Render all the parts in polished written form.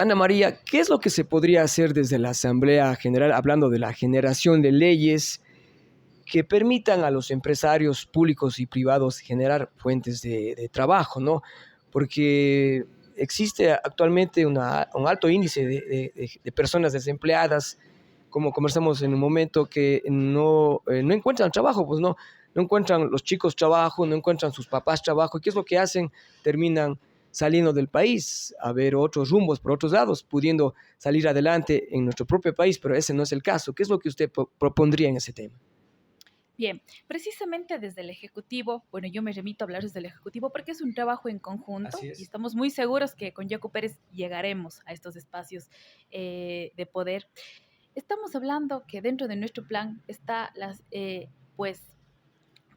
Ana María, ¿qué es lo que se podría hacer desde la Asamblea General, hablando de la generación de leyes que permitan a los empresarios públicos y privados generar fuentes de trabajo, ¿no? Porque existe actualmente un alto índice de personas desempleadas, como conversamos en un momento, que no encuentran trabajo, pues no encuentran los chicos trabajo, no encuentran sus papás trabajo. ¿Y qué es lo que hacen? Terminan saliendo del país a ver otros rumbos por otros lados, pudiendo salir adelante en nuestro propio país, pero ese no es el caso. ¿Qué es lo que usted propondría en ese tema? Bien, precisamente desde el Ejecutivo, bueno, yo me remito a hablar desde el Ejecutivo porque es un trabajo en conjunto Así y es. estamos muy seguros que con Yacu Pérez llegaremos a estos espacios de poder. Estamos hablando que dentro de nuestro plan está pues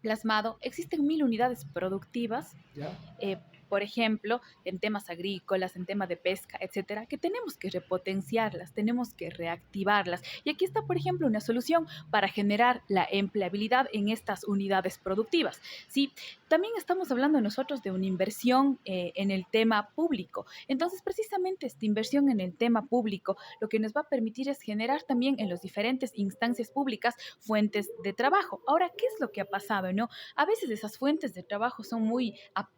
plasmado, existen 1.000 unidades productivas, ¿Ya? eh, por ejemplo, en temas agrícolas, en temas de pesca, etcétera, que tenemos que repotenciarlas, tenemos que reactivarlas. Y aquí está, por ejemplo, una solución para generar la empleabilidad en estas unidades productivas. Sí, también estamos hablando nosotros de una inversión en el tema público. Entonces, precisamente esta inversión en el tema público lo que nos va a permitir es generar también en las diferentes instancias públicas fuentes de trabajo. Ahora, ¿qué es lo que ha pasado, no? A veces esas fuentes de trabajo son muy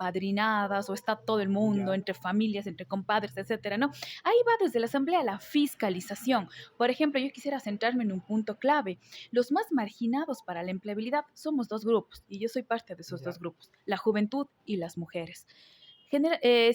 apadrinadas o está todo el mundo, Ya. entre familias, entre compadres, etcétera, ¿no? Ahí va desde la Asamblea la fiscalización. Por ejemplo, yo quisiera centrarme en un punto clave. Los más marginados para la empleabilidad somos dos grupos, y yo soy parte de esos dos Ya. grupos, la juventud y las mujeres. Y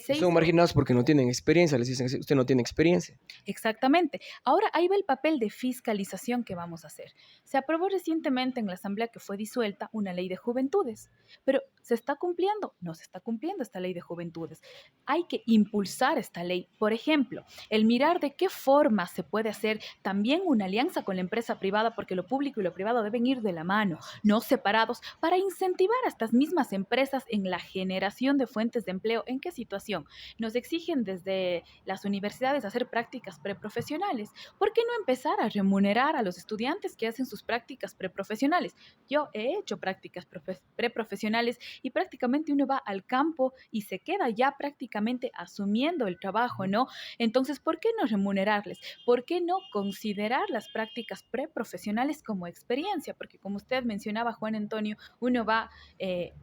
Se son hizo marginados porque no tienen experiencia, les dicen, usted no tiene experiencia. exactamente. Ahora ahí va el papel de fiscalización que vamos a hacer. Se aprobó recientemente en la Asamblea que fue disuelta una ley de juventudes, pero ¿se está cumpliendo? No se está cumpliendo esta ley de juventudes. Hay que impulsar esta ley. Por ejemplo, el mirar de qué forma se puede hacer también una alianza con la empresa privada, porque lo público y lo privado deben ir de la mano, Así es. no separados, para incentivar a estas mismas empresas en la generación de fuentes de empleo. ¿En qué situación? Nos exigen desde las universidades hacer prácticas preprofesionales. ¿Por qué no empezar a remunerar a los estudiantes que hacen sus prácticas preprofesionales? Yo he hecho prácticas preprofesionales y prácticamente uno va al campo y se queda ya prácticamente asumiendo el trabajo, ¿no? Entonces, ¿por qué no remunerarles? ¿Por qué no considerar las prácticas preprofesionales como experiencia? Porque como usted mencionaba, Juan Antonio, uno va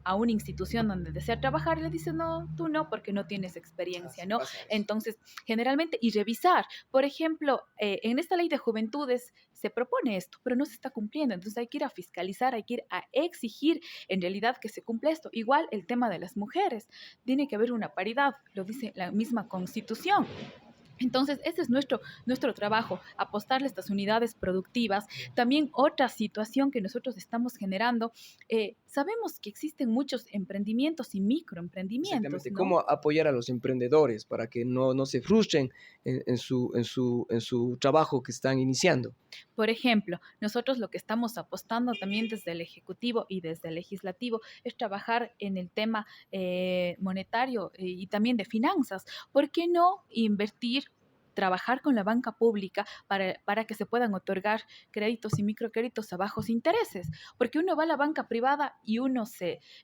a una institución donde desea trabajar y le dice, no, tú no, porque no tienes experiencia, Así ¿no? pasa eso. Entonces, generalmente, y revisar, por ejemplo, en esta ley de juventudes se propone esto, pero no se está cumpliendo, entonces hay que ir a fiscalizar, hay que ir a exigir en realidad que se cumpla esto. Igual el tema de las mujeres, tiene que haber una paridad, lo dice la misma Constitución. Entonces, ese es nuestro trabajo, apostarle a estas unidades productivas. También otra situación que nosotros estamos generando, sabemos que existen muchos emprendimientos y microemprendimientos, Exactamente, ¿no? cómo apoyar a los emprendedores para que no se frustren en su trabajo que están iniciando. Por ejemplo, nosotros lo que estamos apostando también desde el Ejecutivo y desde el Legislativo es trabajar en el tema monetario y también de finanzas. ¿Por qué no invertir? Trabajar con la banca pública para que se puedan otorgar créditos y microcréditos a bajos intereses, porque uno va a la banca privada y uno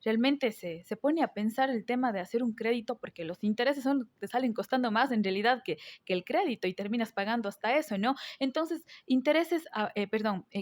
realmente se pone a pensar el tema de hacer un crédito porque los intereses te salen costando más en realidad que el crédito y terminas pagando hasta eso, ¿no? Entonces,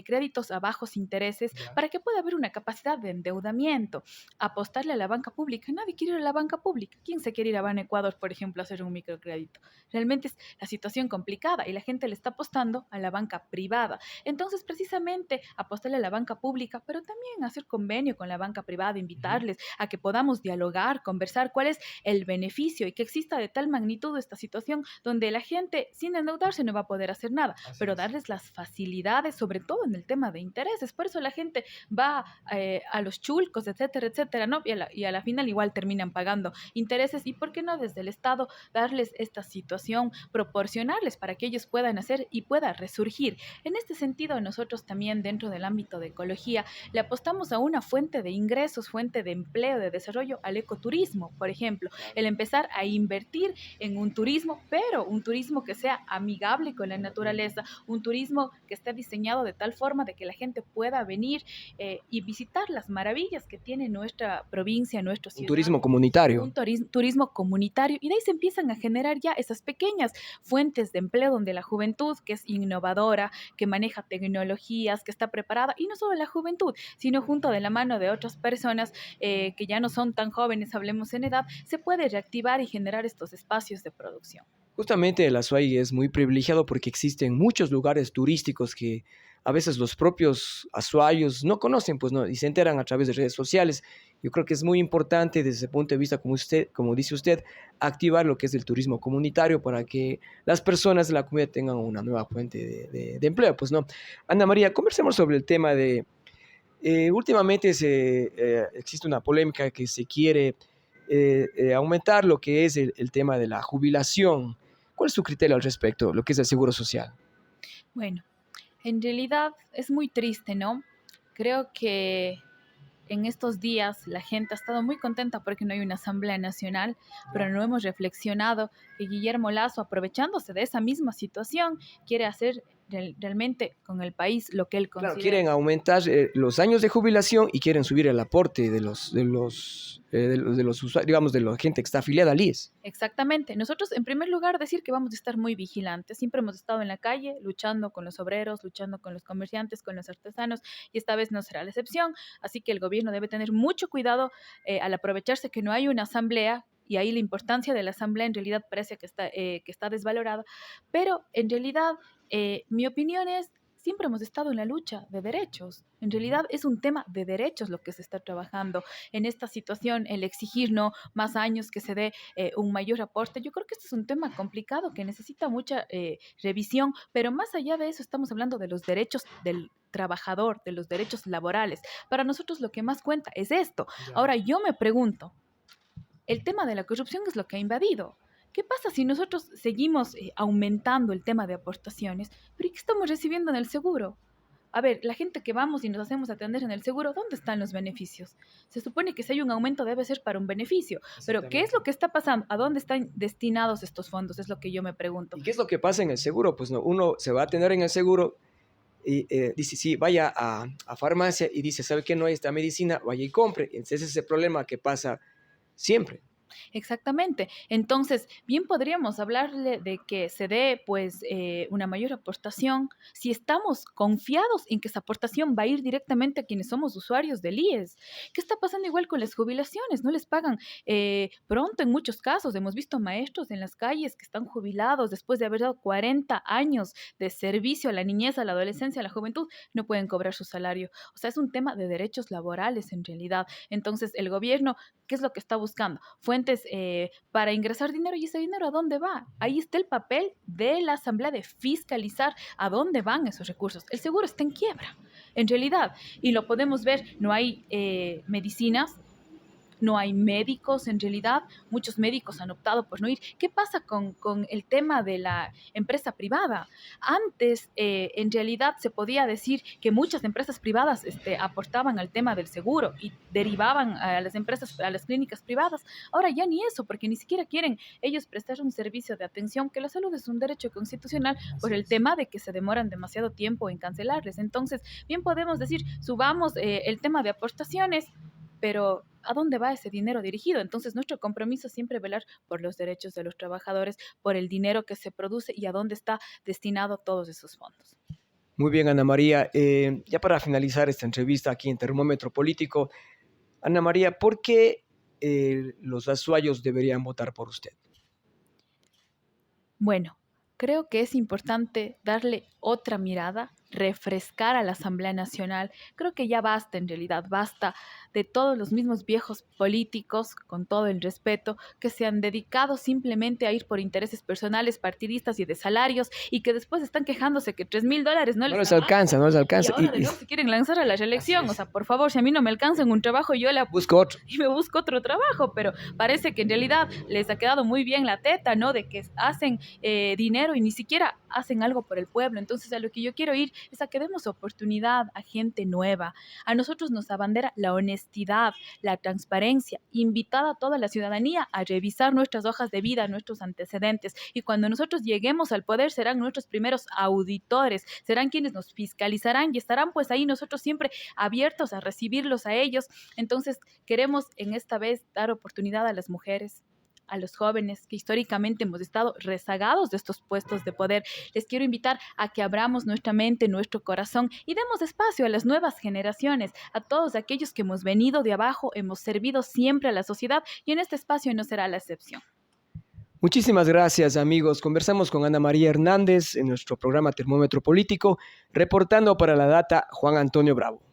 créditos a bajos intereses Ya. para que pueda haber una capacidad de endeudamiento, apostarle a la banca pública. Nadie quiere ir a la banca pública. ¿Quién se quiere ir a Ban Ecuador, por ejemplo, a hacer un microcrédito? Realmente es la situación complicada y la gente le está apostando a la banca privada. Entonces, precisamente, apostarle a la banca pública, pero también hacer convenio con la banca privada, Ujú. invitarles a que podamos dialogar, conversar cuál es el beneficio y que exista de tal magnitud esta situación donde la gente sin endeudarse no va a poder hacer nada, Así pero es. darles las facilidades, sobre todo en el tema de intereses. Por eso la gente va a los chulcos, etcétera, etcétera, ¿no? Y a la final igual terminan pagando intereses. ¿Y por qué no desde el Estado darles esta situación, proporcionarles para que ellos puedan hacer y pueda resurgir? En este sentido, nosotros también dentro del ámbito de ecología le apostamos a una fuente de ingresos, fuente de empleo, de desarrollo al ecoturismo, por ejemplo, Claro. el empezar a invertir en un turismo, pero un turismo que sea amigable con la naturaleza, un turismo que esté diseñado de tal forma de que la gente pueda venir y visitar las maravillas que tiene nuestra provincia, nuestra Un ciudad, turismo comunitario. un turismo comunitario, y de ahí se empiezan a generar ya esas pequeñas fuentes de empleo donde la juventud, que es innovadora, que maneja tecnologías, que está preparada, y no solo la juventud, sino junto de la mano de otras personas que ya no son tan jóvenes, hablemos en edad, se puede reactivar y generar estos espacios de producción. Justamente el Azuay es muy privilegiado porque existen muchos lugares turísticos que a veces los propios azuayos no conocen, pues no, y se enteran a través de redes sociales. Yo creo que es muy importante desde ese punto de vista, como dice usted, activar lo que es el turismo comunitario para que las personas de la comunidad tengan una nueva fuente de empleo, pues no. Ana María, conversemos sobre el tema de, últimamente existe una polémica que se quiere aumentar lo que es el tema de la jubilación. ¿Cuál es su criterio al respecto, lo que es el seguro social? Bueno, en realidad es muy triste, ¿no? Creo que en estos días la gente ha estado muy contenta porque no hay una Asamblea Nacional, pero no hemos reflexionado que Guillermo Lazo, aprovechándose de esa misma situación, quiere hacer realmente con el país lo que él Claro, considera. quieren aumentar los años de jubilación y quieren subir el aporte de los usuarios, digamos, de la gente que está afiliada al IES. Exactamente. Nosotros, en primer lugar, decir que vamos a estar muy vigilantes. Siempre hemos estado en la calle luchando con los obreros, luchando con los comerciantes, con los artesanos, y esta vez no será la excepción. Así que el gobierno debe tener mucho cuidado al aprovecharse que no hay una asamblea. Y ahí la importancia de la asamblea en realidad parece que está desvalorada. Pero en realidad, mi opinión es, siempre hemos estado en la lucha de derechos. En realidad es un tema de derechos lo que se está trabajando. En esta situación, el exigir no más años que se dé un mayor aporte. Yo creo que este es un tema complicado que necesita mucha revisión, pero más allá de eso estamos hablando de los derechos del trabajador, de los derechos laborales. Para nosotros lo que más cuenta es esto. Ya. Ahora yo me pregunto, el tema de la corrupción es lo que ha invadido. ¿Qué pasa si nosotros seguimos aumentando el tema de aportaciones? ¿Pero y qué estamos recibiendo en el seguro? A ver, la gente que vamos y nos hacemos atender en el seguro, ¿dónde están los beneficios? Se supone que si hay un aumento debe ser para un beneficio, pero ¿qué es Exactamente. lo que está pasando? ¿A dónde están destinados estos fondos? Es lo que yo me pregunto. ¿Y qué es lo que pasa en el seguro? Pues no, uno se va a atender en el seguro y dice, sí, vaya a farmacia y dice, ¿sabe qué? No hay esta medicina, vaya y compre. Entonces ese es el problema que pasa siempre. Exactamente. Entonces, bien podríamos hablarle de que se dé pues una mayor aportación si estamos confiados en que esa aportación va a ir directamente a quienes somos usuarios del IES. ¿Qué está pasando igual con las jubilaciones? No les pagan pronto en muchos casos. Hemos visto maestros en las calles que están jubilados después de haber dado 40 años de servicio a la niñez, a la adolescencia, a la juventud, no pueden cobrar su salario. O sea, es un tema de derechos laborales en realidad. Entonces, el gobierno, ¿qué es lo que está buscando? Fuentes para ingresar dinero, y ese dinero ¿a dónde va? Ahí está el papel de la Asamblea de fiscalizar a dónde van esos recursos. El seguro está en quiebra, en realidad, y lo podemos ver, no hay medicinas, no hay médicos en realidad, muchos médicos han optado por no ir. ¿Qué pasa con el tema de la empresa privada? Antes, en realidad, se podía decir que muchas empresas privadas aportaban al tema del seguro y derivaban a las empresas, a las clínicas privadas. Ahora ya ni eso, porque ni siquiera quieren ellos prestar un servicio de atención, que la salud es un derecho constitucional por Así el es. tema de que se demoran demasiado tiempo en cancelarles. Entonces, bien podemos decir, subamos el tema de aportaciones, pero ¿a dónde va ese dinero dirigido? Entonces, nuestro compromiso es siempre velar por los derechos de los trabajadores, por el dinero que se produce y a dónde está destinado todos esos fondos. Muy bien, Ana María. Ya para finalizar esta entrevista aquí en Termómetro Político, Ana María, ¿por qué los azuayos deberían votar por usted? Bueno, creo que es importante darle otra mirada, refrescar a la Asamblea Nacional. Creo que ya basta, en realidad, basta de todos los mismos viejos políticos, con todo el respeto, que se han dedicado simplemente a ir por intereses personales, partidistas y de salarios, y que después están quejándose que $3,000 no No les les alcanza. alcanza, no les Y alcanza. ahora de nuevo se quieren lanzar a la Así reelección. O es. sea, por favor, si a mí no me alcanza en un trabajo, yo la Busco otro. y me busco otro trabajo, pero parece que en realidad les ha quedado muy bien la teta, ¿no? De que hacen dinero y ni siquiera hacen algo por el pueblo. Entonces, a lo que yo quiero ir es a que demos oportunidad a gente nueva. A nosotros nos abandera la honestidad, la transparencia, invitada a toda la ciudadanía a revisar nuestras hojas de vida, nuestros antecedentes. Y cuando nosotros lleguemos al poder, serán nuestros primeros auditores, serán quienes nos fiscalizarán y estarán pues ahí nosotros siempre abiertos a recibirlos a ellos. Entonces, queremos en esta vez dar oportunidad a las mujeres, A los jóvenes que históricamente hemos estado rezagados de estos puestos de poder, les quiero invitar a que abramos nuestra mente, nuestro corazón y demos espacio a las nuevas generaciones, a todos aquellos que hemos venido de abajo, hemos servido siempre a la sociedad y en este espacio no será la excepción. Muchísimas gracias, amigos. Conversamos con Ana María Hernández en nuestro programa Termómetro Político, reportando para la data Juan Antonio Bravo.